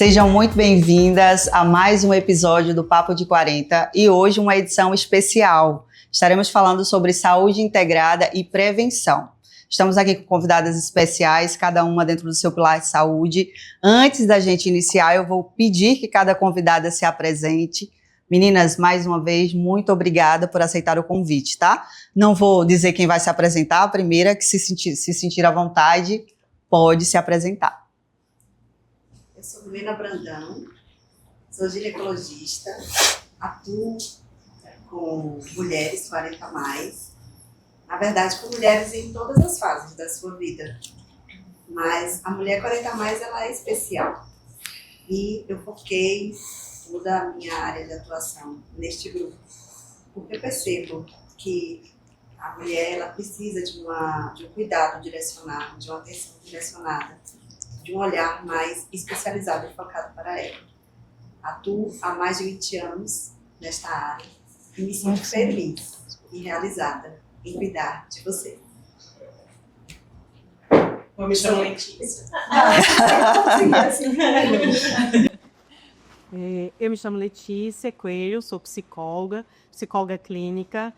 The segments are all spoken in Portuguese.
Sejam muito bem-vindas a mais um episódio do Papo de 40 e hoje uma edição especial. Estaremos falando sobre saúde integrada e prevenção. Estamos aqui com convidadas especiais, cada uma dentro do seu pilar de saúde. Antes da gente iniciar, eu vou pedir que cada convidada se apresente. Meninas, mais uma vez, muito obrigada por aceitar o convite, tá? Não vou dizer quem vai se apresentar, a primeira que se sentir à vontade, pode se apresentar. Eu sou Milena Brandão, sou ginecologista, atuo com mulheres 40+, na verdade com mulheres em todas as fases da sua vida, mas a mulher 40+, ela é especial e eu foquei toda a minha área de atuação neste grupo, porque eu percebo que a mulher ela precisa de um cuidado direcionado, de uma atenção direcionada, de um olhar mais especializado e focado para ela. Atuo há mais de 20 anos nesta área e me sinto feliz e realizada em cuidar de você. Eu me chamo Letícia. Eu me chamo Letícia Coelho, sou psicóloga clínica,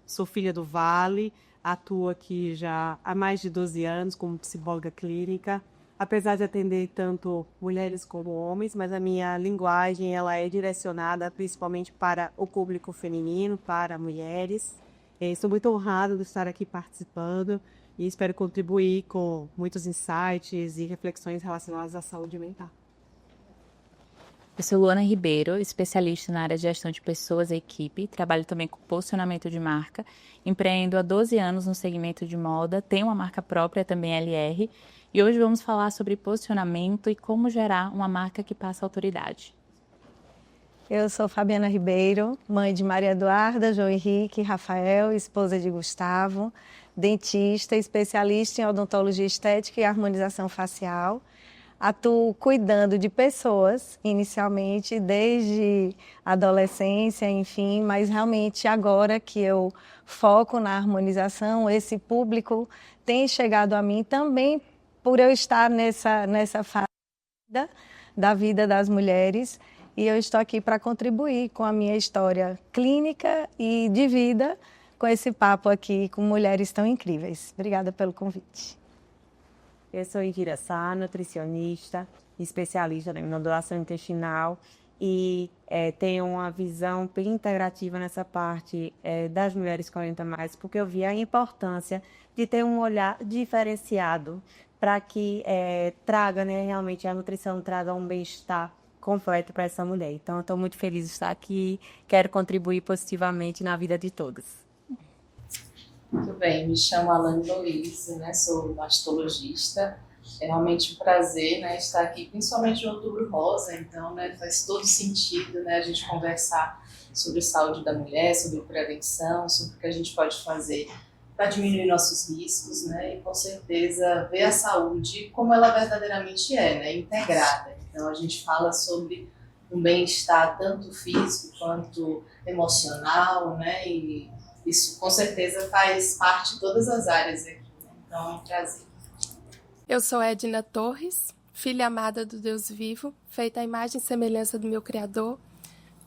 sou filha do Vale, atuo aqui já há mais de 12 anos como psicóloga clínica, apesar de atender tanto mulheres como homens, mas a minha linguagem ela é direcionada principalmente para o público feminino, para mulheres. Estou muito honrada de estar aqui participando e espero contribuir com muitos insights e reflexões relacionadas à saúde mental. Eu sou Luana Ribeiro, especialista na área de gestão de pessoas e equipe, trabalho também com posicionamento de marca, empreendo há 12 anos no segmento de moda, tenho uma marca própria, também LR, e hoje vamos falar sobre posicionamento e como gerar uma marca que passa autoridade. Eu sou Fabiana Ribeiro, mãe de Maria Eduarda, João Henrique, Rafael, esposa de Gustavo, dentista, especialista em odontologia estética e harmonização facial. Atuo cuidando de pessoas, inicialmente, desde a adolescência, enfim, mas realmente agora que eu foco na harmonização, esse público tem chegado a mim também por eu estar nessa fase da vida das mulheres e eu estou aqui para contribuir com a minha história clínica e de vida com esse papo aqui com mulheres tão incríveis. Obrigada pelo convite. Eu sou Indira Sá, nutricionista, especialista em modulação intestinal e tenho uma visão bem integrativa nessa parte das mulheres 40+, porque eu vi a importância de ter um olhar diferenciado para que traga, né, realmente a nutrição traga um bem-estar completo para essa mulher. Então, eu estou muito feliz de estar aqui, quero contribuir positivamente na vida de todas. Muito bem, me chamo Alane Louise, né, sou mastologista. É realmente um prazer, né, estar aqui, principalmente no Outubro Rosa, então, né, faz todo sentido, né, a gente conversar sobre saúde da mulher, sobre prevenção, sobre o que a gente pode fazer para diminuir nossos riscos, né, e com certeza ver a saúde como ela verdadeiramente é, né, integrada. Então, a gente fala sobre um bem-estar tanto físico quanto emocional, né, e isso com certeza faz parte de todas as áreas aqui, né? Então é um prazer. Eu sou Edna Torres, filha amada do Deus vivo, feita à imagem e semelhança do meu Criador,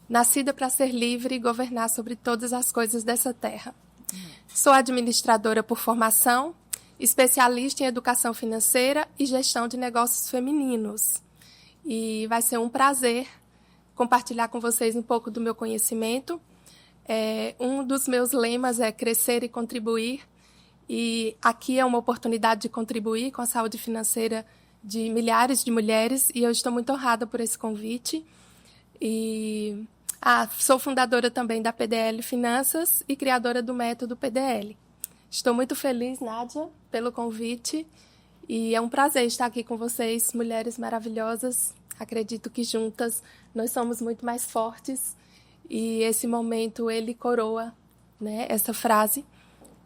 nascida para ser livre e governar sobre todas as coisas dessa terra. Sou administradora por formação, especialista em educação financeira e gestão de negócios femininos. E vai ser um prazer compartilhar com vocês um pouco do meu conhecimento. Um dos meus lemas é crescer e contribuir, e aqui é uma oportunidade de contribuir com a saúde financeira de milhares de mulheres, e eu estou muito honrada por esse convite. E sou fundadora também da PDL Finanças e criadora do método PDL. Estou muito feliz, Nádia, pelo convite, e é um prazer estar aqui com vocês, mulheres maravilhosas. Acredito que juntas nós somos muito mais fortes. E esse momento, ele coroa, né, essa frase,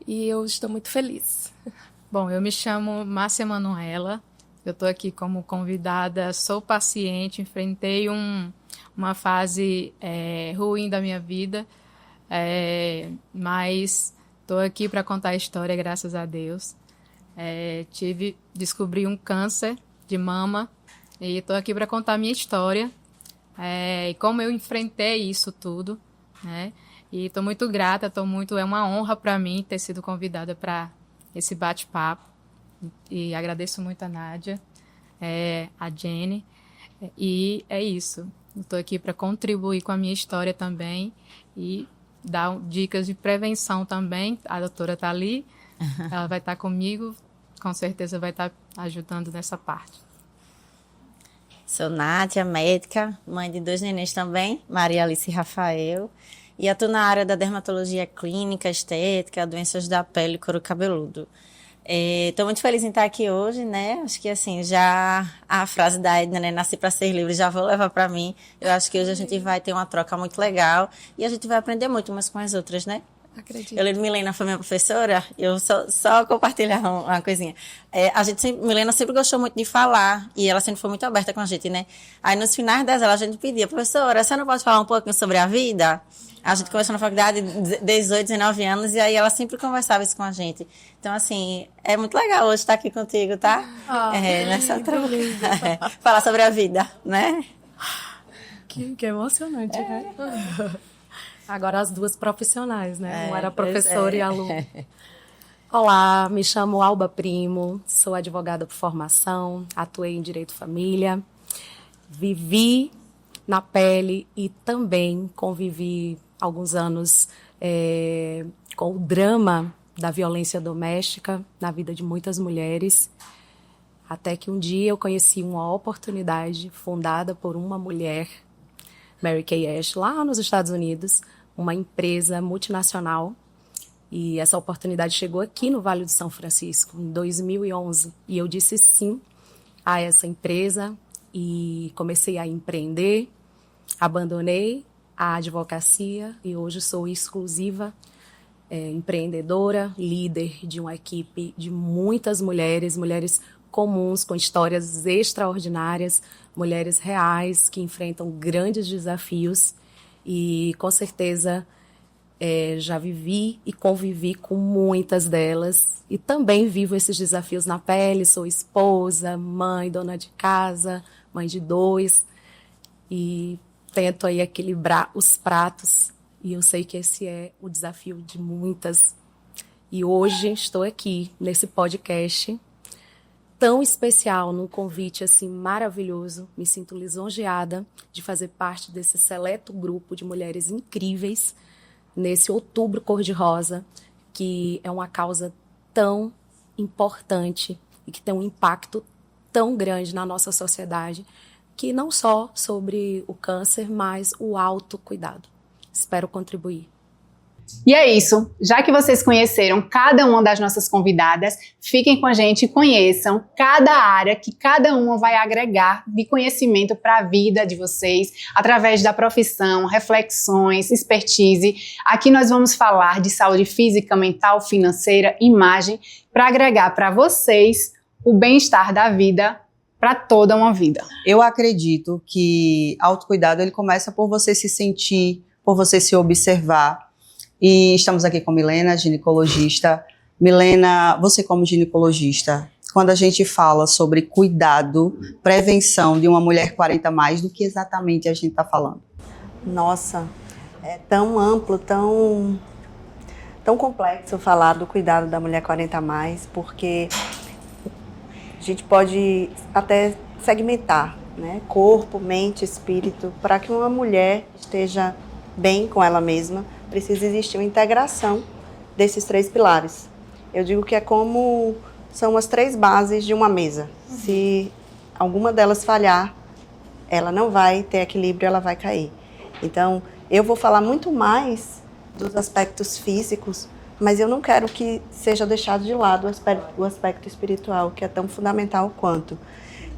e eu estou muito feliz. Bom, eu me chamo Márcia Manuela, eu estou aqui como convidada, sou paciente, enfrentei uma fase ruim da minha vida, mas estou aqui para contar a história, graças a Deus. Descobri um câncer de mama e estou aqui para contar a minha história e como eu enfrentei isso tudo, né? E estou muito grata, é uma honra para mim ter sido convidada para esse bate-papo. E agradeço muito a Nádia, a Jenny, e é isso. Estou aqui para contribuir com a minha história também e dar dicas de prevenção também. A doutora está ali, ela vai estar comigo, com certeza vai estar ajudando nessa parte. Sou Nádia, médica, mãe de 2 nenéns também, Maria Alice e Rafael, e atuo na área da dermatologia clínica, estética, doenças da pele e couro cabeludo. Estou muito feliz em estar aqui hoje, né? Acho que assim, já a frase da Edna, né? Nasci para ser livre, já vou levar para mim. Eu acho que hoje a gente vai ter uma troca muito legal e a gente vai aprender muito umas com as outras, né? Acredito. Eu lembro, Milena foi minha professora, eu só compartilhar uma coisinha. Milena sempre gostou muito de falar e ela sempre foi muito aberta com a gente, né? Aí nos finais das aulas a gente pedia, professora, você não pode falar um pouquinho sobre a vida? A gente começou na faculdade de 18, 19 anos e aí ela sempre conversava isso com a gente. Então, assim, é muito legal hoje estar aqui contigo, tá? Nessa troca. Falar sobre a vida, né? Que emocionante, né? Agora as duas profissionais, né? Uma era professora e aluna. Olá, me chamo Alba Primo, sou advogada por formação, atuei em Direito Família, vivi na pele e também convivi alguns anos com o drama da violência doméstica na vida de muitas mulheres, até que um dia eu conheci uma oportunidade fundada por uma mulher, Mary Kay Ash, lá nos Estados Unidos, uma empresa multinacional, e essa oportunidade chegou aqui no Vale do São Francisco, em 2011, e eu disse sim a essa empresa e comecei a empreender, abandonei a advocacia e hoje sou exclusiva empreendedora, líder de uma equipe de muitas mulheres comuns, com histórias extraordinárias, mulheres reais que enfrentam grandes desafios e com certeza já vivi e convivi com muitas delas e também vivo esses desafios na pele, sou esposa, mãe, dona de casa, mãe de 2 e tento aí equilibrar os pratos e eu sei que esse é o desafio de muitas. E hoje estou aqui nesse podcast tão especial, num convite assim maravilhoso. Me sinto lisonjeada de fazer parte desse seleto grupo de mulheres incríveis nesse Outubro Cor-de-Rosa, que é uma causa tão importante e que tem um impacto tão grande na nossa sociedade, que não só sobre o câncer, mas o autocuidado. Espero contribuir. E é isso. Já que vocês conheceram cada uma das nossas convidadas, fiquem com a gente e conheçam cada área que cada uma vai agregar de conhecimento para a vida de vocês, através da profissão, reflexões, expertise. Aqui nós vamos falar de saúde física, mental, financeira, imagem, para agregar para vocês o bem-estar da vida para toda uma vida. Eu acredito que autocuidado ele começa por você se sentir, por você se observar. E estamos aqui com Milena, ginecologista. Milena, você como ginecologista, quando a gente fala sobre cuidado, prevenção de uma mulher 40+, do que exatamente a gente está falando? Nossa, é tão amplo, tão complexo falar do cuidado da mulher 40+, porque a gente pode até segmentar, né? Corpo, mente, espírito, para que uma mulher esteja bem com ela mesma, precisa existir uma integração desses 3 pilares. Eu digo que são as 3 bases de uma mesa. Se alguma delas falhar, ela não vai ter equilíbrio, ela vai cair. Então, eu vou falar muito mais dos aspectos físicos, mas eu não quero que seja deixado de lado o aspecto espiritual, que é tão fundamental quanto.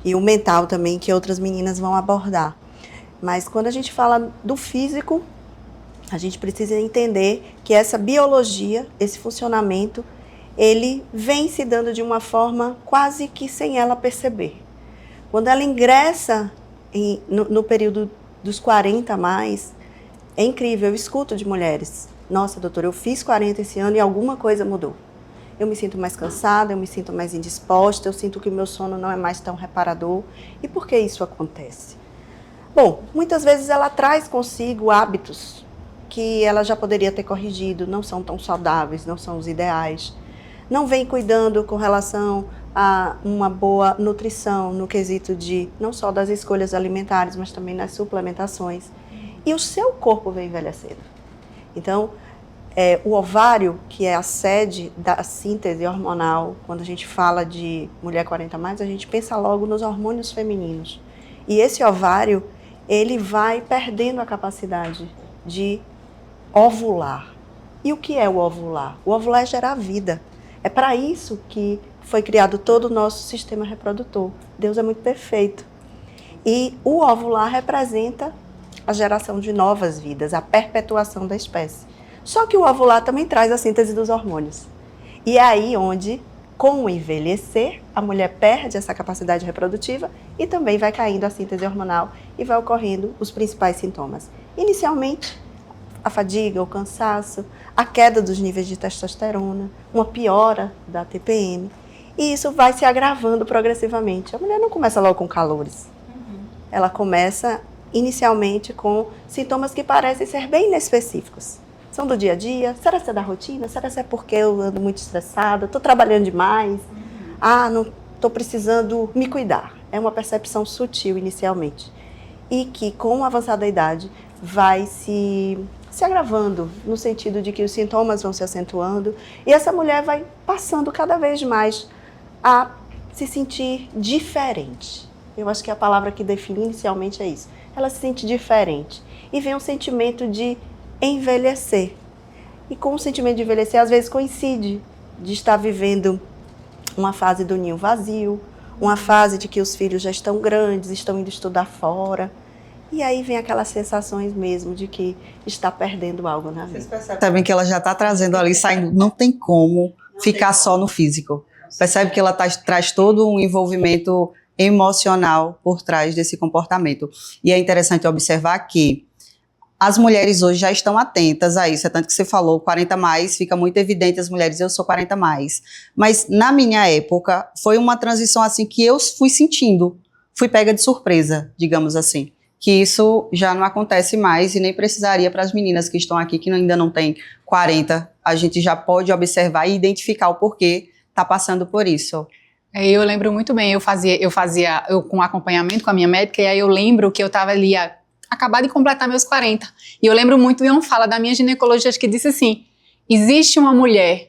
E o mental também, que outras meninas vão abordar. Mas quando a gente fala do físico, a gente precisa entender que essa biologia, esse funcionamento, ele vem se dando de uma forma quase que sem ela perceber. Quando ela ingressa no período dos 40+, é incrível, eu escuto de mulheres. Nossa, doutora, eu fiz 40 esse ano e alguma coisa mudou. eu me sinto mais cansada, eu me sinto mais indisposta, eu sinto que o meu sono não é mais tão reparador. E por que isso acontece? Bom, muitas vezes ela traz consigo hábitos que ela já poderia ter corrigido, não são tão saudáveis, não são os ideais. Não vem cuidando com relação a uma boa nutrição no quesito de não só das escolhas alimentares, mas também nas suplementações. E o seu corpo vem envelhecendo. Então, o ovário, que é a sede da síntese hormonal, quando a gente fala de mulher 40+, a gente pensa logo nos hormônios femininos. E esse ovário, ele vai perdendo a capacidade de ovular. E o que é o ovular? O ovular é gerar vida. É para isso que foi criado todo o nosso sistema reprodutor. Deus é muito perfeito. E o ovular representa a geração de novas vidas, a perpetuação da espécie. Só que o ovular também traz a síntese dos hormônios. E é aí onde, com o envelhecer, a mulher perde essa capacidade reprodutiva e também vai caindo a síntese hormonal e vai ocorrendo os principais sintomas. Inicialmente, a fadiga, o cansaço, a queda dos níveis de testosterona, uma piora da TPM. E isso vai se agravando progressivamente. A mulher não começa logo com calores. Ela começa inicialmente com sintomas que parecem ser bem inespecíficos. São do dia a dia, será que é da rotina? Será que é porque eu ando muito estressada? Estou trabalhando demais? Não estou precisando me cuidar. É uma percepção sutil inicialmente. E que com o avançar da idade vai se agravando, no sentido de que os sintomas vão se acentuando e essa mulher vai passando cada vez mais a se sentir diferente. Eu acho que a palavra que define inicialmente é isso. Ela se sente diferente. E vem um sentimento de envelhecer. E com o sentimento de envelhecer, às vezes coincide de estar vivendo uma fase do ninho vazio, uma fase de que os filhos já estão grandes, estão indo estudar fora. E aí vem aquelas sensações mesmo de que está perdendo algo na vida. Vocês percebem que ela já está trazendo ali, saindo, não tem como ficar só no físico. Percebe que ela traz todo um envolvimento emocional por trás desse comportamento. E é interessante observar que as mulheres hoje já estão atentas a isso, é tanto que você falou 40+, fica muito evidente as mulheres, eu sou 40+. Mas na minha época, foi uma transição assim que eu fui sentindo, fui pega de surpresa, digamos assim, que isso já não acontece mais e nem precisaria para as meninas que estão aqui, que ainda não têm 40, a gente já pode observar e identificar o porquê está passando por isso. Eu lembro muito bem, eu fazia com acompanhamento com a minha médica, e aí eu lembro que eu estava ali acabar de completar meus 40. E eu lembro muito de uma fala da minha ginecologista que disse assim: existe uma mulher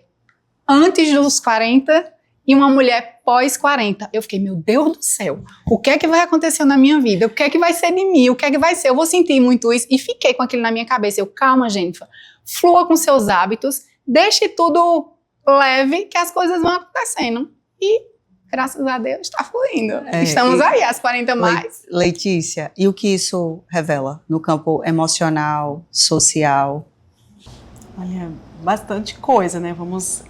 antes dos 40 e uma mulher pós 40. Eu fiquei, meu Deus do céu, o que é que vai acontecer na minha vida? O que é que vai ser de mim? O que é que vai ser? Eu vou sentir muito isso. E fiquei com aquilo na minha cabeça. Eu, calma, Jennifer, flua com seus hábitos, deixe tudo leve, que as coisas vão acontecendo. E graças a Deus, está fluindo. Estamos aí, às 40+. Letícia, e o que isso revela no campo emocional, social? Olha, bastante coisa, né? Vamos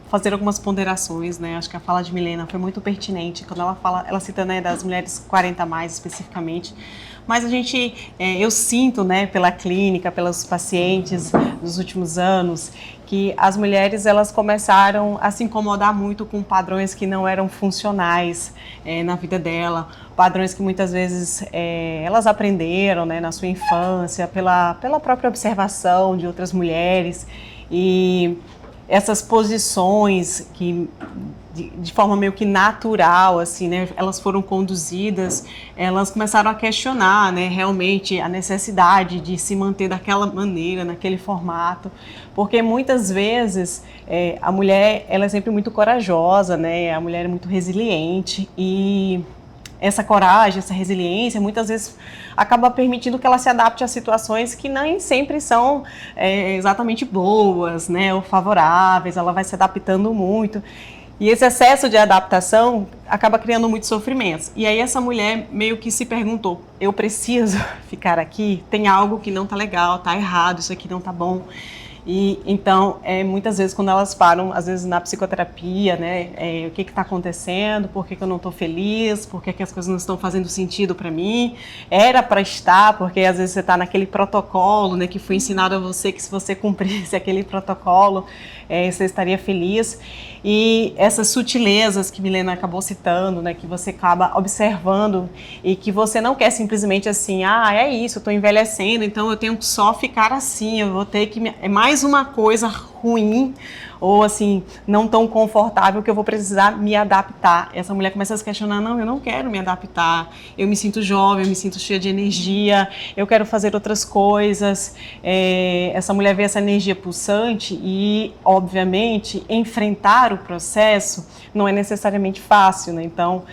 fazer algumas ponderações, né? Acho que a fala de Milena foi muito pertinente, quando ela cita, né, das mulheres 40+, especificamente. Mas eu sinto, né, pela clínica, pelos pacientes dos últimos anos, que as mulheres, elas começaram a se incomodar muito com padrões que não eram funcionais na vida dela, padrões que muitas vezes elas aprenderam, né, na sua infância, pela própria observação de outras mulheres, e essas posições que de forma meio que natural, assim, né, elas foram conduzidas, elas começaram a questionar, né, realmente a necessidade de se manter daquela maneira, naquele formato, porque muitas vezes a mulher, ela é sempre muito corajosa, né, a mulher é muito resiliente, e essa coragem, essa resiliência, muitas vezes acaba permitindo que ela se adapte a situações que nem sempre são exatamente boas, né, ou favoráveis, ela vai se adaptando muito. E esse excesso de adaptação acaba criando muitos sofrimentos. E aí essa mulher meio que se perguntou, eu preciso ficar aqui? Tem algo que não tá legal, tá errado, isso aqui não tá bom. E então, muitas vezes quando elas param, às vezes na psicoterapia, né, o que está acontecendo, por que eu não estou feliz, por que as coisas não estão fazendo sentido para mim, era para estar, porque às vezes você está naquele protocolo, né, que foi ensinado a você, que se você cumprisse aquele protocolo, você estaria feliz. E essas sutilezas que Milena acabou citando, né, que você acaba observando e que você não quer simplesmente assim, é isso, eu estou envelhecendo, então eu tenho que só ficar assim, eu vou ter que... É mais uma coisa ruim ou assim, não tão confortável que eu vou precisar me adaptar. Essa mulher começa a se questionar, não, eu não quero me adaptar, eu me sinto jovem, eu me sinto cheia de energia, eu quero fazer outras coisas. Essa mulher vê essa energia pulsante e, obviamente, enfrentar o processo não é necessariamente fácil, né? Então,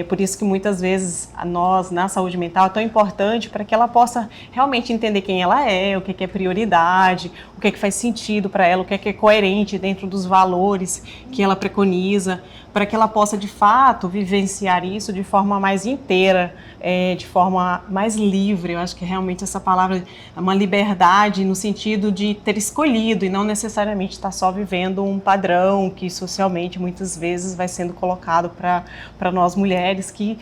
por isso que muitas vezes nós, na saúde mental, é tão importante para que ela possa realmente entender quem ela é, o que é prioridade, o que faz sentido para ela, o que é coerente dentro dos valores que ela preconiza, para que ela possa, de fato, vivenciar isso de forma mais inteira, de forma mais livre. Eu acho que realmente essa palavra é uma liberdade no sentido de ter escolhido e não necessariamente estar só vivendo um padrão que socialmente muitas vezes vai sendo colocado para nós mulheres, que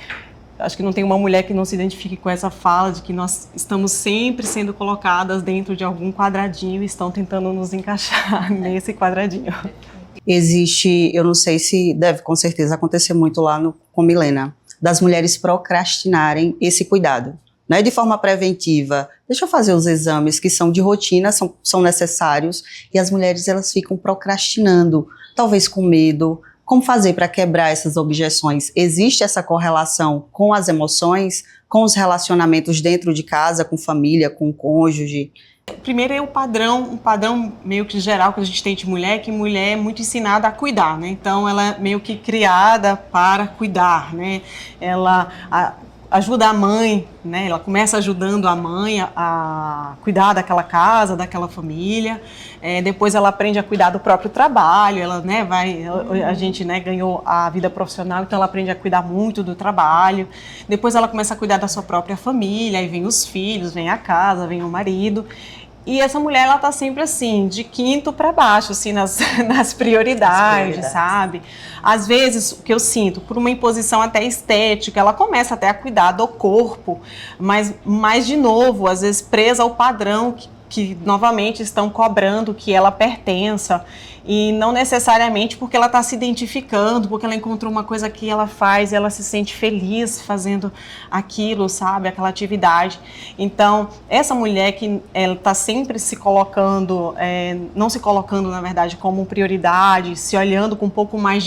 acho que não tem uma mulher que não se identifique com essa fala de que nós estamos sempre sendo colocadas dentro de algum quadradinho e estão tentando nos encaixar nesse quadradinho. Existe, eu não sei se deve com certeza acontecer muito lá com Milena, das mulheres procrastinarem esse cuidado, né, de forma preventiva. Deixa eu fazer os exames que são de rotina, são necessários, e as mulheres elas ficam procrastinando, talvez com medo. Como fazer para quebrar essas objeções? Existe essa correlação com as emoções, com os relacionamentos dentro de casa, com família, com o cônjuge? Primeiro é um padrão meio que geral que a gente tem de mulher, que mulher é muito ensinada a cuidar, né? Então ela é meio que criada para cuidar, né? Ela ajuda a mãe, né? Ela começa ajudando a mãe a cuidar daquela casa, daquela família. Depois ela aprende a cuidar do próprio trabalho. Ela, né, a gente, né, ganhou a vida profissional, então ela aprende a cuidar muito do trabalho. Depois ela começa a cuidar da sua própria família. Aí vem os filhos, vem a casa, vem o marido. E essa mulher, ela tá sempre assim, de quinto para baixo, assim, nas prioridades, sabe? Às vezes, o que eu sinto, por uma imposição até estética, ela começa até a cuidar do corpo, mas de novo, às vezes presa ao padrão que novamente estão cobrando que ela pertença, e não necessariamente porque ela está se identificando, porque ela encontrou uma coisa que ela faz e ela se sente feliz fazendo aquilo, sabe, aquela atividade. Então, essa mulher que ela está sempre se colocando, não se colocando, na verdade, como prioridade, se olhando com um pouco mais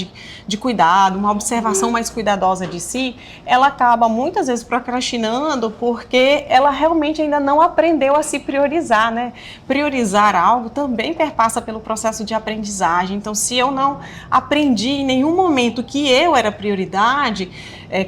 de cuidado, uma observação mais cuidadosa de si, ela acaba muitas vezes procrastinando porque ela realmente ainda não aprendeu a se priorizar, né? Priorizar algo também perpassa pelo processo de aprendizagem. Então, se eu não aprendi em nenhum momento que eu era prioridade,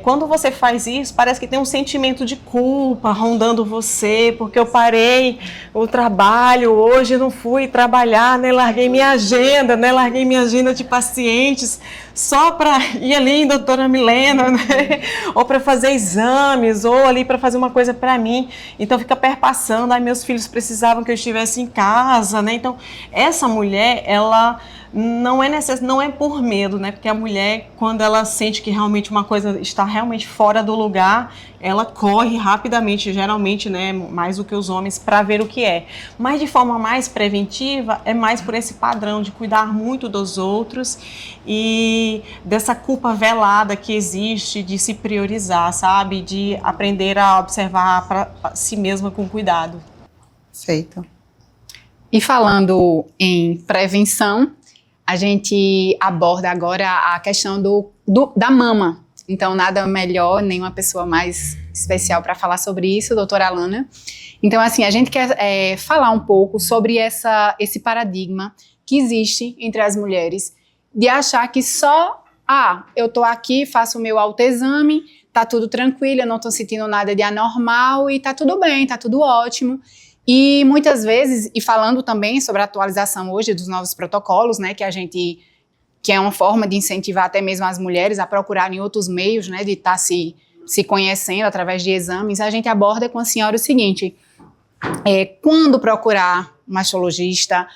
quando você faz isso, parece que tem um sentimento de culpa rondando você, porque eu parei o trabalho, hoje não fui trabalhar, né? Larguei minha agenda, né? Larguei minha agenda de pacientes só para ir ali em doutora Milena, né? Ou para fazer exames, ou ali para fazer uma coisa para mim. Então fica perpassando, meus filhos precisavam que eu estivesse em casa, né? Então essa mulher, ela não é por medo, né? Porque a mulher, quando ela sente que realmente uma coisa está realmente fora do lugar, ela corre rapidamente, geralmente, né, mais do que os homens, para ver o que é. Mas de forma mais preventiva, é mais por esse padrão de cuidar muito dos outros e dessa culpa velada que existe de se priorizar, sabe? De aprender a observar para si mesma com cuidado. Feito. E falando em prevenção, a gente aborda agora a questão da mama. Então, nada melhor, nenhuma pessoa mais especial para falar sobre isso, doutora Alana. Então, assim, a gente quer falar um pouco sobre esse paradigma que existe entre as mulheres de achar que só, eu tô aqui, faço o meu autoexame, tá tudo tranquilo, eu não tô sentindo nada de anormal e tá tudo bem, tá tudo ótimo. E muitas vezes, e falando também sobre a atualização hoje dos novos protocolos, né, que é uma forma de incentivar até mesmo as mulheres a procurarem outros meios, né, de estar se conhecendo através de exames, a gente aborda com a senhora o seguinte: quando procurar um mastologista,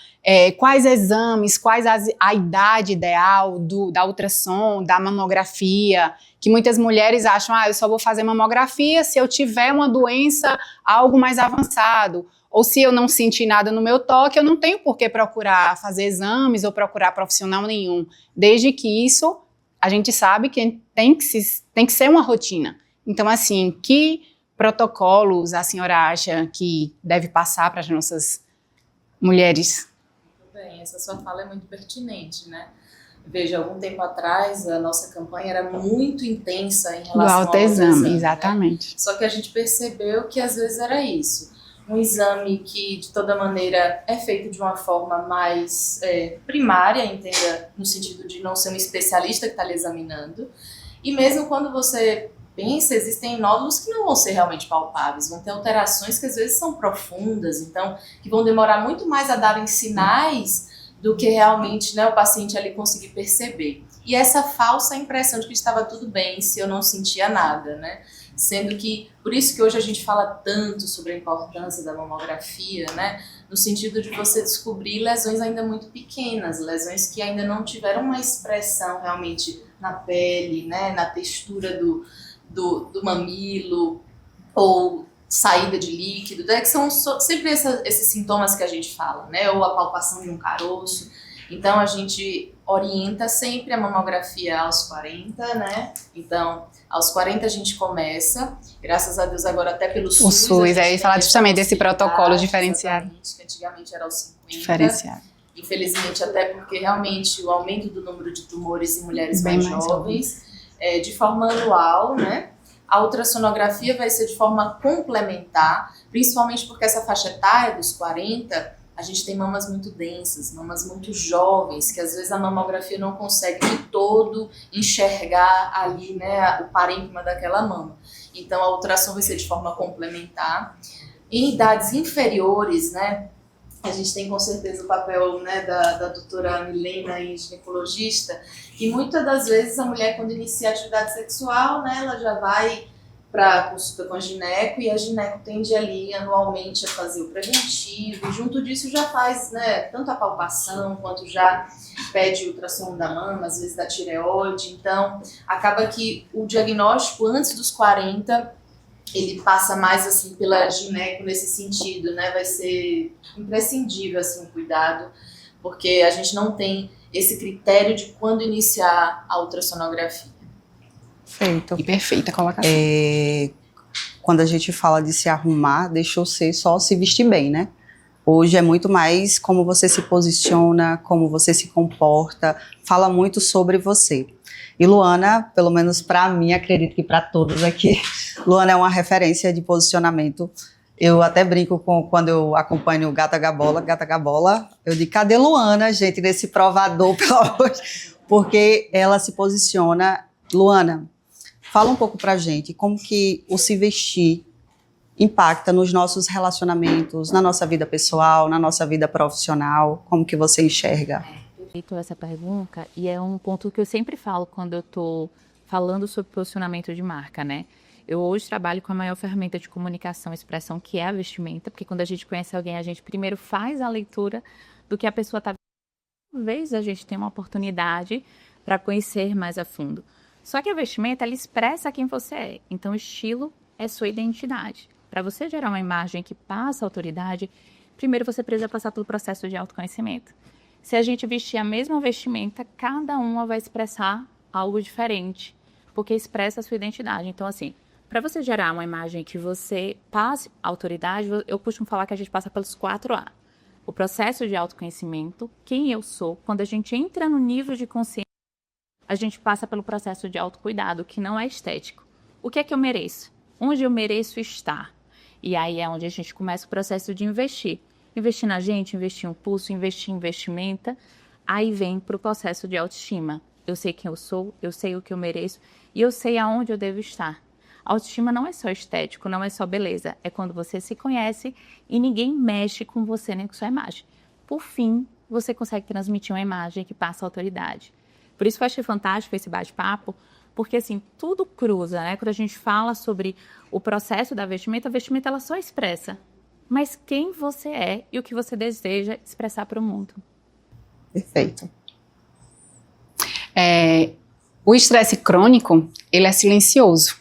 quais exames, a idade ideal da ultrassom, da mamografia, que muitas mulheres acham, eu só vou fazer mamografia se eu tiver uma doença, algo mais avançado, ou se eu não senti nada no meu toque, eu não tenho por que procurar fazer exames ou procurar profissional nenhum, desde que isso a gente sabe que tem que ser uma rotina. Então, assim, que protocolos a senhora acha que deve passar para as nossas mulheres? Muito bem, essa sua fala é muito pertinente, né? Veja, algum tempo atrás, a nossa campanha era muito intensa em relação ao autoexame, exatamente. Né? Só que a gente percebeu que às vezes era isso. Um exame que, de toda maneira, é feito de uma forma mais primária, entenda, no sentido de não ser um especialista que está lhe examinando. E mesmo quando você pensa, existem nódulos que não vão ser realmente palpáveis, vão ter alterações que às vezes são profundas, então, que vão demorar muito mais a darem sinais do que realmente, né, o paciente ali conseguir perceber. E essa falsa impressão de que estava tudo bem se eu não sentia nada, né? Sendo que, por isso que hoje a gente fala tanto sobre a importância da mamografia, né? No sentido de você descobrir lesões ainda muito pequenas, lesões que ainda não tiveram uma expressão realmente na pele, né? Na textura do mamilo, ou saída de líquido, né? Que são sempre esses sintomas que a gente fala, né? Ou a palpação de um caroço. Então, a gente orienta sempre a mamografia aos 40, né? Então, aos 40 a gente começa, graças a Deus agora até pelo SUS. O SUS, aí falar justamente desse protocolo diferenciado. Que antigamente era aos 50. Diferenciado. Infelizmente, até porque realmente o aumento do número de tumores em mulheres mais jovens, de forma anual, né? A ultrassonografia vai ser de forma complementar, principalmente porque essa faixa etária dos 40, a gente tem mamas muito densas, mamas muito jovens, que às vezes a mamografia não consegue de todo enxergar ali, né, o parênquima daquela mama. Então a ultrassom vai ser de forma complementar. Em idades inferiores, né, a gente tem com certeza o papel, né, da doutora Milena, ginecologista, que muitas das vezes a mulher, quando inicia a atividade sexual, né, ela já vai para consulta com a gineco, e a gineco tende ali anualmente a fazer o preventivo, e junto disso já faz, né, tanto a palpação, quanto já pede ultrassom da mama, às vezes da tireoide. Então acaba que o diagnóstico antes dos 40, ele passa mais assim pela gineco nesse sentido, né, vai ser imprescindível assim, o cuidado, porque a gente não tem esse critério de quando iniciar a ultrassonografia. Perfeito. E perfeita colocação. Quando a gente fala de se arrumar, deixou ser só se vestir bem, né? Hoje é muito mais como você se posiciona, como você se comporta, fala muito sobre você. E Luana, pelo menos para mim, acredito que para todos aqui, Luana é uma referência de posicionamento. Eu até brinco quando eu acompanho o Gata Gabola, eu digo, cadê Luana, gente, nesse provador, pelo amor de Deus? Porque ela se posiciona. Luana, fala um pouco pra gente como que o se vestir impacta nos nossos relacionamentos, na nossa vida pessoal, na nossa vida profissional, como que você enxerga? Feito essa pergunta, e é um ponto que eu sempre falo quando eu estou falando sobre posicionamento de marca, né? Eu hoje trabalho com a maior ferramenta de comunicação e expressão, que é a vestimenta, porque quando a gente conhece alguém, a gente primeiro faz a leitura do que a pessoa está vendo. Às vezes a gente tem uma oportunidade para conhecer mais a fundo. Só que a vestimenta, ela expressa quem você é. Então, o estilo é sua identidade. Para você gerar uma imagem que passa autoridade, primeiro você precisa passar pelo processo de autoconhecimento. Se a gente vestir a mesma vestimenta, cada uma vai expressar algo diferente, porque expressa a sua identidade. Então, assim, para você gerar uma imagem que você passe autoridade, eu costumo falar que a gente passa pelos 4A. O processo de autoconhecimento, quem eu sou, quando a gente entra no nível de consciência, a gente passa pelo processo de autocuidado, que não é estético. O que é que eu mereço? Onde eu mereço estar? E aí é onde a gente começa o processo de investir. Investir na gente, investir em pulso, investir em vestimenta. Aí vem para o processo de autoestima. Eu sei quem eu sou, eu sei o que eu mereço e eu sei aonde eu devo estar. A autoestima não é só estético, não é só beleza. É quando você se conhece e ninguém mexe com você nem com sua imagem. Por fim, você consegue transmitir uma imagem que passa autoridade. Por isso que eu achei fantástico esse bate-papo, porque assim, tudo cruza, né? Quando a gente fala sobre o processo da vestimenta, a vestimenta ela só expressa, mas quem você é e o que você deseja expressar para o mundo. Perfeito. O estresse crônico, ele é silencioso.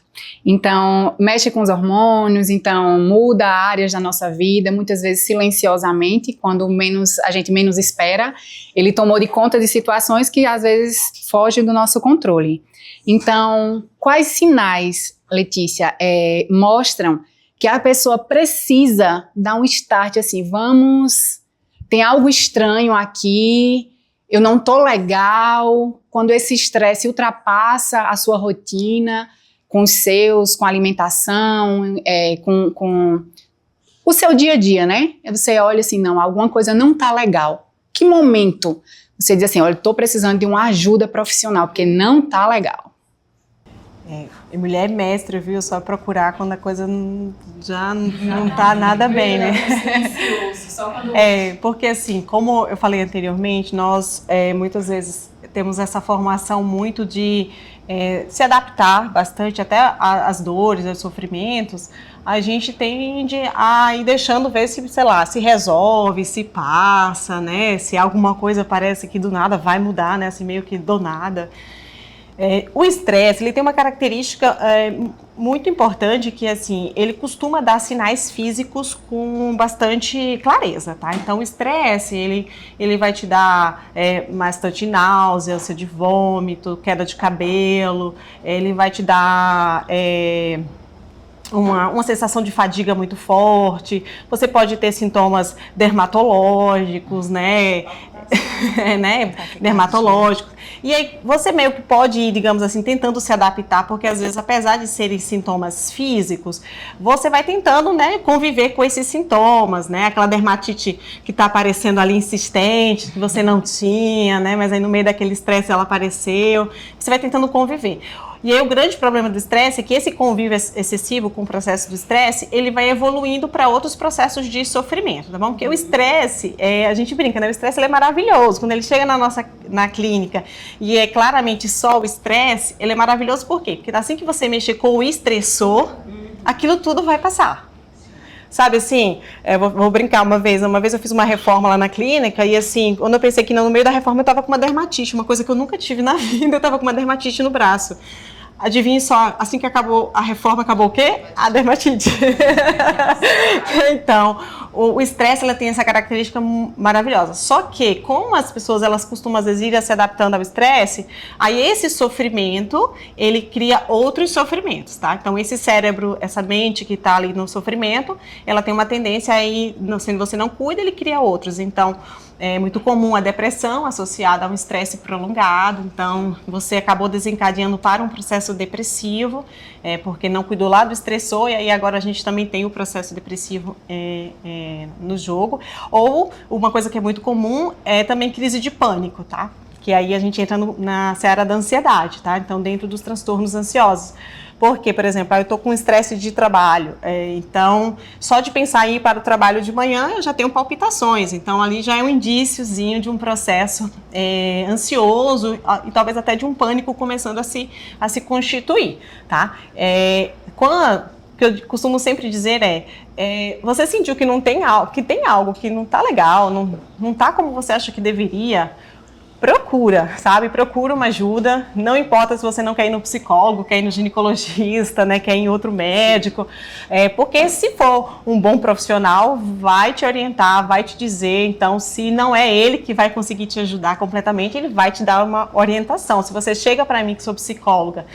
Então, mexe com os hormônios, então muda áreas da nossa vida, muitas vezes silenciosamente, quando a gente menos espera. Ele tomou de conta de situações que às vezes fogem do nosso controle. Então, quais sinais, Letícia, mostram que a pessoa precisa dar um start assim, tem algo estranho aqui, eu não tô legal, quando esse estresse ultrapassa a sua rotina, com a alimentação, com o seu dia a dia, né? Você olha assim, não, alguma coisa não tá legal. Que momento você diz assim, olha, eu tô precisando de uma ajuda profissional, porque não tá legal? Mulher é mestre, viu? Só procurar quando a coisa já não tá nada bem, né? Porque assim, como eu falei anteriormente, nós muitas vezes temos essa formação muito de se adaptar bastante até às dores, aos sofrimentos. A gente tende a ir deixando ver se, sei lá, se resolve, se passa, né? Se alguma coisa parece que do nada vai mudar, né? Assim, meio que do nada. O estresse, ele tem uma característica muito importante que, assim, ele costuma dar sinais físicos com bastante clareza, tá? Então, o estresse, ele vai te dar bastante náusea, ânsia de vômito, queda de cabelo, ele vai te dar uma sensação de fadiga muito forte, você pode ter sintomas dermatológicos, né? Dermatológicos. E aí você meio que pode ir, digamos assim, tentando se adaptar, porque às vezes, apesar de serem sintomas físicos, você vai tentando, né, conviver com esses sintomas, né? Aquela dermatite que está aparecendo ali insistente, que você não tinha, né? Mas aí no meio daquele estresse ela apareceu. Você vai tentando conviver. E aí o grande problema do estresse é que esse convívio excessivo com o processo do estresse, ele vai evoluindo para outros processos de sofrimento, tá bom? Porque o estresse, a gente brinca, né? O estresse ele é maravilhoso. Quando ele chega na clínica e é claramente só o estresse, ele é maravilhoso por quê? Porque assim que você mexer com o estressor, aquilo tudo vai passar. Sabe assim, vou brincar uma vez eu fiz uma reforma lá na clínica e assim, quando eu pensei que não, no meio da reforma eu tava com uma dermatite, uma coisa que eu nunca tive na vida, eu tava com uma dermatite no braço. Adivinhe só, assim que acabou a reforma, acabou o quê? A dermatite. Então, o estresse, ela tem essa característica maravilhosa. Só que, como as pessoas, elas costumam às vezes ir se adaptando ao estresse, aí esse sofrimento, ele cria outros sofrimentos, tá? Então, esse cérebro, essa mente que tá ali no sofrimento, ela tem uma tendência aí, se você não cuida, ele cria outros. Então, é muito comum a depressão associada a um estresse prolongado, então você acabou desencadeando para um processo depressivo, porque não cuidou lá do estressor, e aí agora a gente também tem o processo depressivo no jogo. Ou uma coisa que é muito comum é também crise de pânico, tá? Que aí a gente entra na seara da ansiedade, tá? Então dentro dos transtornos ansiosos. Porque, por exemplo, eu estou com estresse de trabalho, então só de pensar em ir para o trabalho de manhã eu já tenho palpitações, então ali já é um indíciozinho de um processo ansioso e talvez até de um pânico começando a se constituir, tá? O que eu costumo sempre dizer você sentiu que tem algo que não está legal, não está como você acha que deveria, procura, sabe? Procura uma ajuda, não importa se você não quer ir no psicólogo, quer ir no ginecologista, né? Quer ir em outro médico, porque se for um bom profissional, vai te orientar, vai te dizer, então se não é ele que vai conseguir te ajudar completamente, ele vai te dar uma orientação. Se você chega para mim que sou psicóloga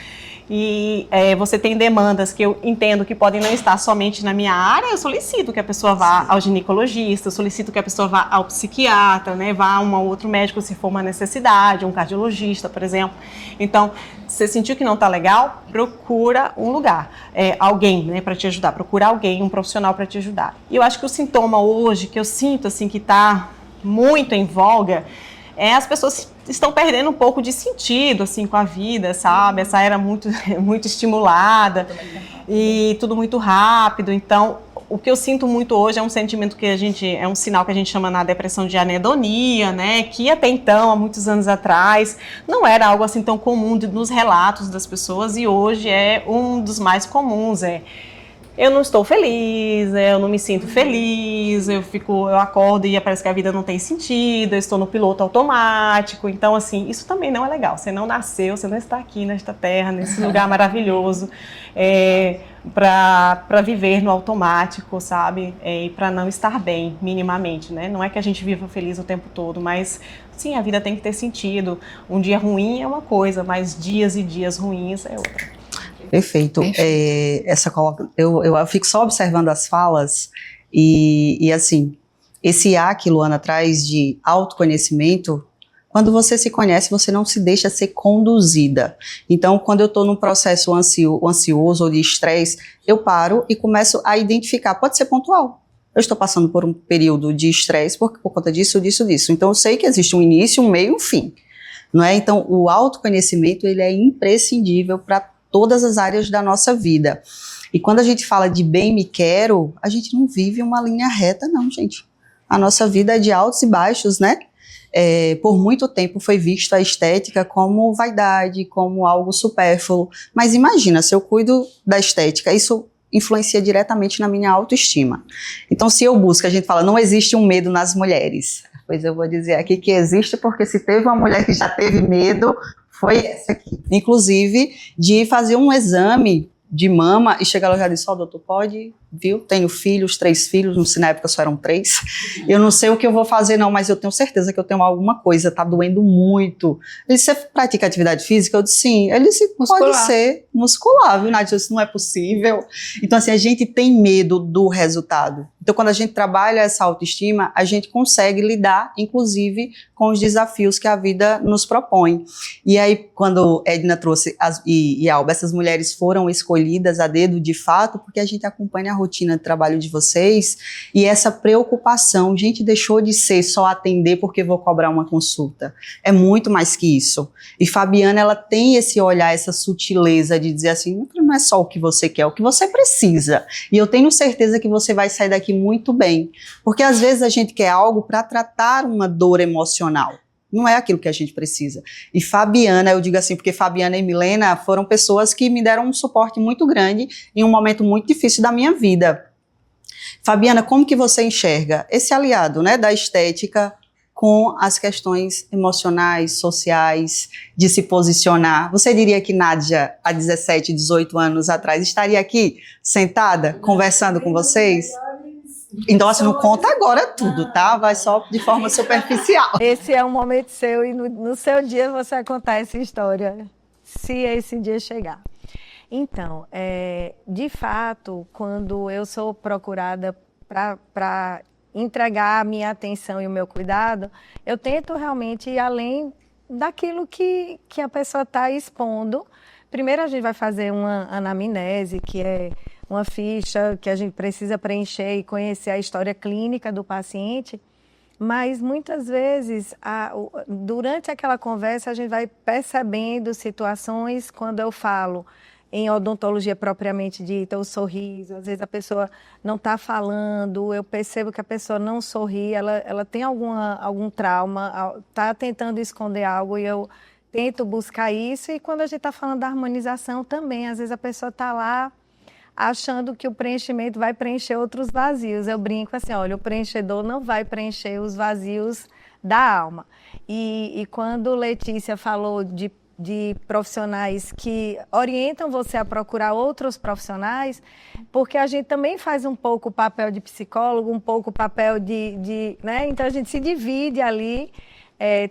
e você tem demandas que eu entendo que podem não estar somente na minha área, eu solicito que a pessoa vá ao ginecologista, eu solicito que a pessoa vá ao psiquiatra, né, vá a um outro médico se for uma necessidade, um cardiologista, por exemplo. Então, se você sentiu que não está legal, procura um lugar, alguém, né, para te ajudar, procura alguém, um profissional para te ajudar. E eu acho que o sintoma hoje, que eu sinto assim que está muito em voga, as pessoas estão perdendo um pouco de sentido assim com a vida, sabe? Essa era muito estimulada e tudo muito rápido. Então, o que eu sinto muito hoje é um sentimento que é um sinal que a gente chama na depressão de anedonia, né? Que até então, há muitos anos atrás, não era algo assim tão comum nos relatos das pessoas e hoje é um dos mais comuns. eu não estou feliz, eu não me sinto feliz, eu acordo e parece que a vida não tem sentido, eu estou no piloto automático. Então, assim, isso também não é legal. Você não nasceu, você não está aqui nesta terra, nesse lugar maravilhoso, para viver no automático, sabe? E para não estar bem, minimamente, né? Não é que a gente viva feliz o tempo todo, mas sim, a vida tem que ter sentido. Um dia ruim é uma coisa, mas dias e dias ruins é outra. Perfeito. Eu fico só observando as falas e assim, esse A que Luana traz de autoconhecimento, quando você se conhece, você não se deixa ser conduzida. Então, quando eu estou num processo ansioso ou de estresse, eu paro e começo a identificar, pode ser pontual. Eu estou passando por um período de estresse por conta disso. Então, eu sei que existe um início, um meio e um fim. Não é? Então, o autoconhecimento ele é imprescindível para todas as áreas da nossa vida. E quando a gente fala de bem me quero, a gente não vive uma linha reta, não, gente. A nossa vida é de altos e baixos, né? Por muito tempo foi vista a estética como vaidade, como algo supérfluo. Mas imagina, se eu cuido da estética, isso influencia diretamente na minha autoestima. Então, se eu busco, a gente fala, não existe um medo nas mulheres. Pois eu vou dizer aqui que existe, porque se teve uma mulher que já teve medo, foi essa aqui. Inclusive, de fazer um exame de mama e chegar lá e já disse, doutor, pode, viu? Tenho filhos, 3 filhos, na época só eram 3. Eu não sei o que eu vou fazer não, mas eu tenho certeza que eu tenho alguma coisa, tá doendo muito. Ele disse, você pratica atividade física? Eu disse, sim. Ele disse, pode ser muscular, viu, Nádia? Isso não é possível. Então, assim, a gente tem medo do resultado. Então, quando a gente trabalha essa autoestima, a gente consegue lidar, inclusive, com os desafios que a vida nos propõe. E aí, quando Edna trouxe, e Alba, essas mulheres foram escolhidas a dedo de fato, porque a gente acompanha a rotina de trabalho de vocês, e essa preocupação, gente, deixou de ser só atender porque vou cobrar uma consulta. É muito mais que isso. E Fabiana, ela tem esse olhar, essa sutileza de dizer assim, não é só o que você quer, é o que você precisa. E eu tenho certeza que você vai sair daqui muito bem. Porque às vezes a gente quer algo para tratar uma dor emocional. Não é aquilo que a gente precisa. E Fabiana, eu digo assim, porque Fabiana e Milena foram pessoas que me deram um suporte muito grande em um momento muito difícil da minha vida. Fabiana, como que você enxerga esse aliado, né, da estética com as questões emocionais, sociais, de se posicionar? Você diria que Nádia, há 17, 18 anos atrás, estaria aqui sentada, conversando com vocês? Então, assim, não conta agora tudo, tá? Vai só de forma superficial. Esse é um momento seu e no seu dia você vai contar essa história, se esse dia chegar. Então, de fato, quando eu sou procurada para entregar a minha atenção e o meu cuidado, eu tento realmente ir além daquilo que a pessoa está expondo. Primeiro a gente vai fazer uma anamnese, que é uma ficha que a gente precisa preencher e conhecer a história clínica do paciente, mas muitas vezes, durante aquela conversa, a gente vai percebendo situações, quando eu falo em odontologia propriamente dita, o sorriso, às vezes a pessoa não está falando, eu percebo que a pessoa não sorri, ela tem algum trauma, está tentando esconder algo e eu tento buscar isso. E quando a gente está falando da harmonização também, às vezes a pessoa está lá achando que o preenchimento vai preencher outros vazios. Eu brinco assim, olha, o preenchedor não vai preencher os vazios da alma. E quando Letícia falou de profissionais que orientam você a procurar outros profissionais, porque a gente também faz um pouco o papel de psicólogo, um pouco o papel né? Então a gente se divide ali,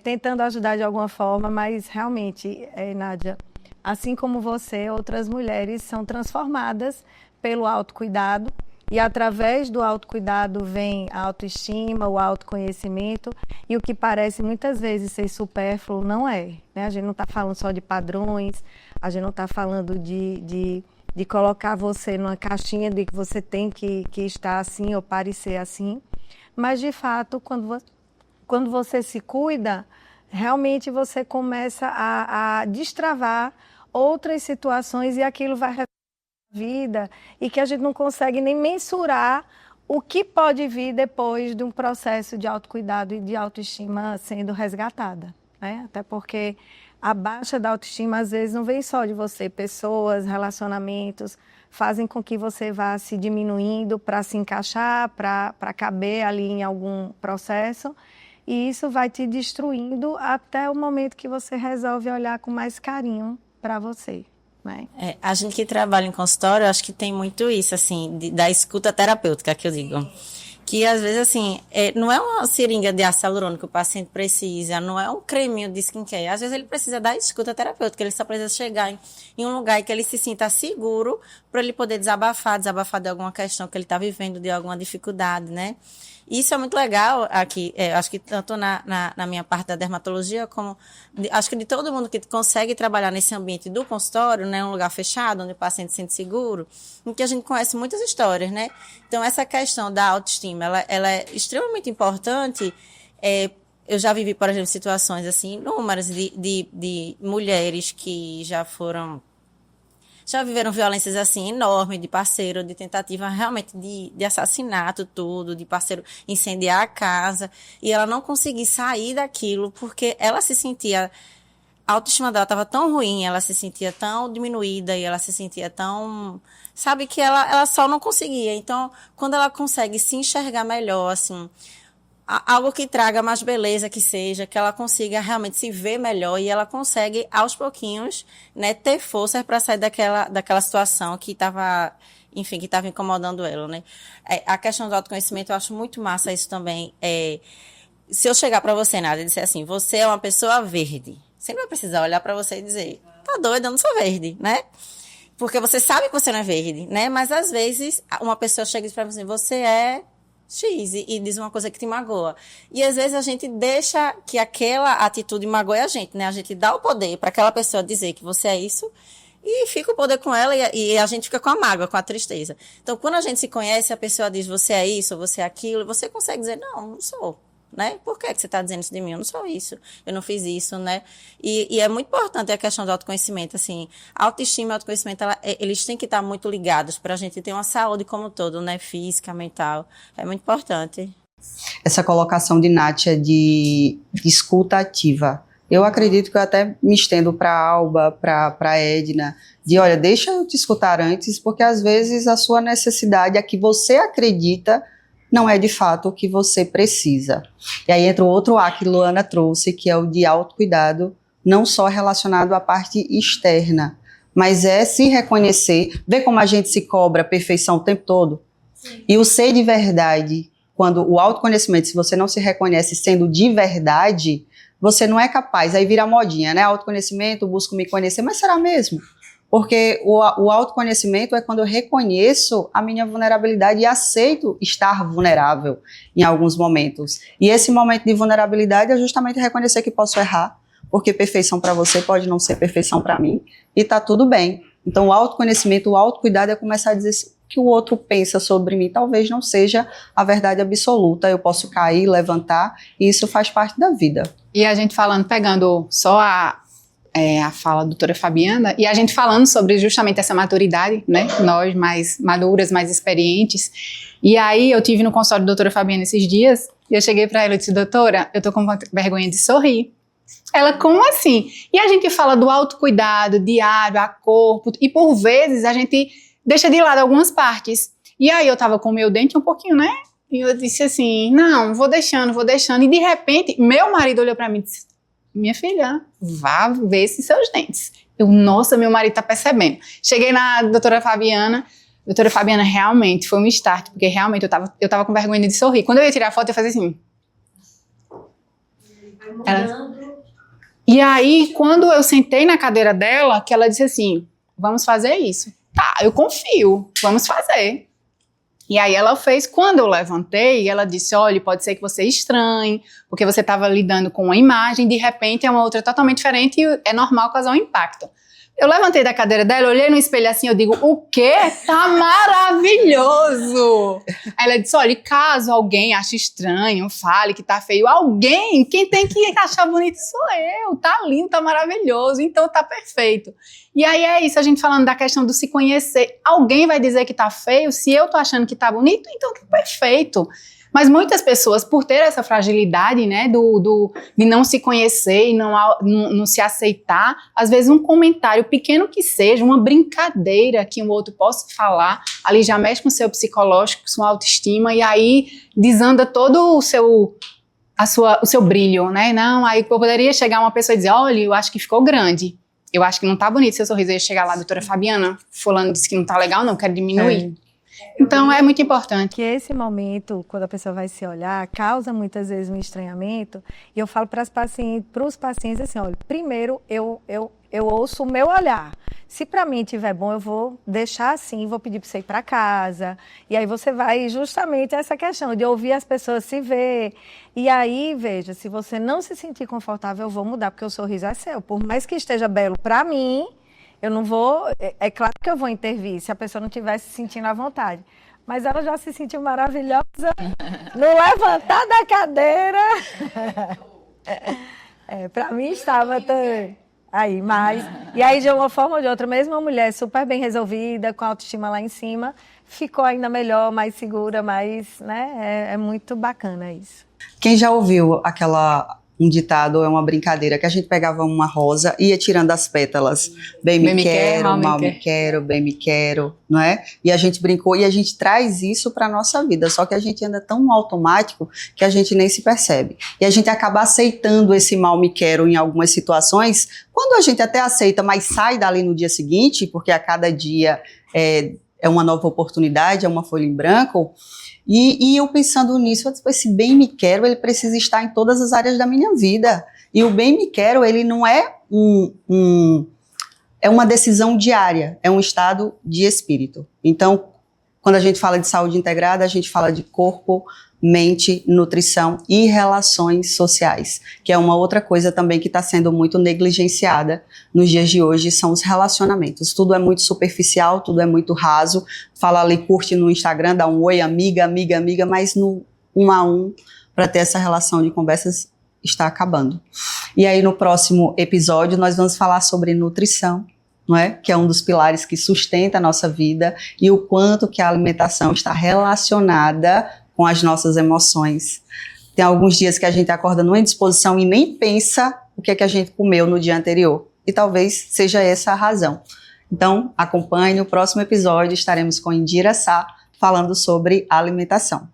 tentando ajudar de alguma forma, mas realmente, Nádia, assim como você, outras mulheres são transformadas pelo autocuidado, e através do autocuidado vem a autoestima, o autoconhecimento, e o que parece muitas vezes ser supérfluo não é, né? A gente não está falando só de padrões, a gente não está falando de colocar você numa caixinha de que você tem que estar assim ou parecer assim, mas de fato, quando você se cuida, realmente você começa a destravar outras situações e aquilo vai vida, e que a gente não consegue nem mensurar o que pode vir depois de um processo de autocuidado e de autoestima sendo resgatada, né? Até porque a baixa da autoestima às vezes não vem só de você, pessoas, relacionamentos, fazem com que você vá se diminuindo para se encaixar, para caber ali em algum processo. E isso vai te destruindo até o momento que você resolve olhar com mais carinho para você. Né? A gente que trabalha em consultório, eu acho que tem muito isso, assim, da escuta terapêutica, que eu digo. Que às vezes, assim, não é uma seringa de ácido hialurônico que o paciente precisa, não é um creminho de skincare. Às vezes ele precisa da escuta terapêutica, ele só precisa chegar em um lugar em que ele se sinta seguro para ele poder desabafar de alguma questão que ele está vivendo, de alguma dificuldade, né? Isso é muito legal aqui, acho que tanto na minha parte da dermatologia, como acho que de todo mundo que consegue trabalhar nesse ambiente do consultório, né, um lugar fechado, onde o paciente se sente seguro, em que a gente conhece muitas histórias, né? Então, essa questão da autoestima, ela é extremamente importante. Eu já vivi, por exemplo, situações assim, inúmeras de mulheres que já viveram violências assim enormes, de parceiro, de tentativa realmente de assassinato, tudo, de parceiro incendiar a casa, e ela não conseguia sair daquilo porque ela se sentia, a autoestima dela estava tão ruim, ela se sentia tão diminuída e ela se sentia tão, sabe, que ela só não conseguia. Então, quando ela consegue se enxergar melhor, assim, algo que traga mais beleza, que seja, que ela consiga realmente se ver melhor e ela consegue, aos pouquinhos, né, ter força para sair daquela situação que estava, enfim, que estava incomodando ela, né. A questão do autoconhecimento, eu acho muito massa isso também. Se eu chegar para você, Nádia, e disser assim, você é uma pessoa verde, você não vai precisar olhar para você e dizer, tá doida, eu não sou verde, né? Porque você sabe que você não é verde, né? Mas, às vezes, uma pessoa chega e diz para você, você é X, e diz uma coisa que te magoa. E às vezes a gente deixa que aquela atitude magoe a gente, né? A gente dá o poder para aquela pessoa dizer que você é isso e fica o poder com ela e a gente fica com a mágoa, com a tristeza. Então, quando a gente se conhece, a pessoa diz você é isso, você é aquilo, e você consegue dizer, não sou. Né? Por que você está dizendo isso de mim? Eu não sou isso, eu não fiz isso, né? E é muito importante a questão do autoconhecimento, assim, a autoestima e o autoconhecimento, eles têm que estar muito ligados para a gente ter uma saúde como um todo, né? Física, mental, é muito importante. Essa colocação de Nádia de escuta ativa, eu acredito que eu até me estendo para a Alba, para a Edna, de olha, deixa eu te escutar antes, porque às vezes a sua necessidade, a que você acredita, não é de fato o que você precisa. E aí entra o outro A que Luana trouxe, que é o de autocuidado, não só relacionado à parte externa, mas é se reconhecer, ver como a gente se cobra a perfeição o tempo todo. Sim. E o ser de verdade, quando o autoconhecimento, se você não se reconhece sendo de verdade, você não é capaz, aí vira modinha, né? Autoconhecimento, busco me conhecer, mas será mesmo? Porque o autoconhecimento é quando eu reconheço a minha vulnerabilidade e aceito estar vulnerável em alguns momentos. E esse momento de vulnerabilidade é justamente reconhecer que posso errar, porque perfeição para você pode não ser perfeição para mim, e tá tudo bem. Então o autoconhecimento, o autocuidado é começar a dizer que o outro pensa sobre mim, talvez não seja a verdade absoluta, eu posso cair, levantar, e isso faz parte da vida. E a gente falando, pegando só a fala da doutora Fabiana, e a gente falando sobre justamente essa maturidade, né, nós mais maduras, mais experientes, e aí eu tive no consultório da doutora Fabiana esses dias, e eu cheguei para ela e disse, doutora, eu tô com vergonha de sorrir. Ela, como assim? E a gente fala do autocuidado diário, a corpo, e por vezes a gente deixa de lado algumas partes, e aí eu tava com o meu dente um pouquinho, né, e eu disse assim, não, vou deixando, e de repente, meu marido olhou para mim e disse, minha filha, vá ver esses seus dentes. Nossa, meu marido tá percebendo. Cheguei na doutora Fabiana realmente foi um start, porque realmente eu tava com vergonha de sorrir. Quando eu ia tirar a foto, eu fazia assim. E aí, quando eu sentei na cadeira dela, que ela disse assim, vamos fazer isso. Tá, eu confio, vamos fazer. E aí ela fez, quando eu levantei, ela disse, olha, pode ser que você estranhe, porque você estava lidando com uma imagem, de repente é uma outra totalmente diferente e é normal causar um impacto. Eu levantei da cadeira dela, olhei no espelho assim, eu digo, o quê? Tá maravilhoso! Aí ela disse, olha, caso alguém ache estranho, fale que tá feio, quem tem que achar bonito sou eu, tá lindo, tá maravilhoso, então tá perfeito. E aí é isso, a gente falando da questão do se conhecer, alguém vai dizer que tá feio, se eu tô achando que tá bonito, então tá perfeito. Mas muitas pessoas, por ter essa fragilidade, né, de não se conhecer e não se aceitar, às vezes um comentário pequeno que seja, uma brincadeira que um outro possa falar, ali já mexe com o seu psicológico, com sua autoestima, e aí desanda todo o seu brilho, né? Não, aí poderia chegar uma pessoa e dizer, olha, eu acho que ficou grande. Eu acho que não tá bonito seu sorriso. Eu ia chegar lá, doutora Fabiana, fulano disse que não tá legal, não, quero diminuir. Então, é muito importante. Que esse momento, quando a pessoa vai se olhar, causa muitas vezes um estranhamento. E eu falo para os pacientes assim, olha, primeiro eu ouço o meu olhar. Se para mim estiver bom, eu vou deixar assim, vou pedir para você ir para casa. E aí você vai justamente essa questão de ouvir as pessoas se ver. E aí, veja, se você não se sentir confortável, eu vou mudar, porque o sorriso é seu. Por mais que esteja belo para mim, eu não vou... É claro que eu vou intervir, se a pessoa não estiver se sentindo à vontade. Mas ela já se sentiu maravilhosa no levantar da cadeira. Para mim estava também. Aí, mas... E aí, de uma forma ou de outra, mesmo uma mulher super bem resolvida, com a autoestima lá em cima, ficou ainda melhor, mais segura, mais... né? É muito bacana isso. Quem já ouviu um ditado, é uma brincadeira, que a gente pegava uma rosa e ia tirando as pétalas. Bem me quero, mal me quero, bem me quero, não é? E a gente brincou e a gente traz isso para a nossa vida, só que a gente anda tão no automático que a gente nem se percebe. E a gente acaba aceitando esse mal me quero em algumas situações, quando a gente até aceita, mas sai dali no dia seguinte, porque a cada dia é uma nova oportunidade, é uma folha em branco. E eu pensando nisso, esse bem me quero, ele precisa estar em todas as áreas da minha vida. E o bem me quero, ele não é é uma decisão diária, é um estado de espírito. Então, quando a gente fala de saúde integrada, a gente fala de corpo, mente, nutrição e relações sociais, que é uma outra coisa também que está sendo muito negligenciada nos dias de hoje, são os relacionamentos. Tudo é muito superficial, tudo é muito raso, fala ali, curte no Instagram, dá um oi, amiga, amiga, amiga, mas no 1 a 1, para ter essa relação de conversas, está acabando. E aí no próximo episódio nós vamos falar sobre nutrição, não é? Que é um dos pilares que sustenta a nossa vida, e o quanto que a alimentação está relacionada com as nossas emoções. Tem alguns dias que a gente acorda numa indisposição e nem pensa o que é que a gente comeu no dia anterior. E talvez seja essa a razão. Então, acompanhe o próximo episódio, estaremos com Indira Sá falando sobre alimentação.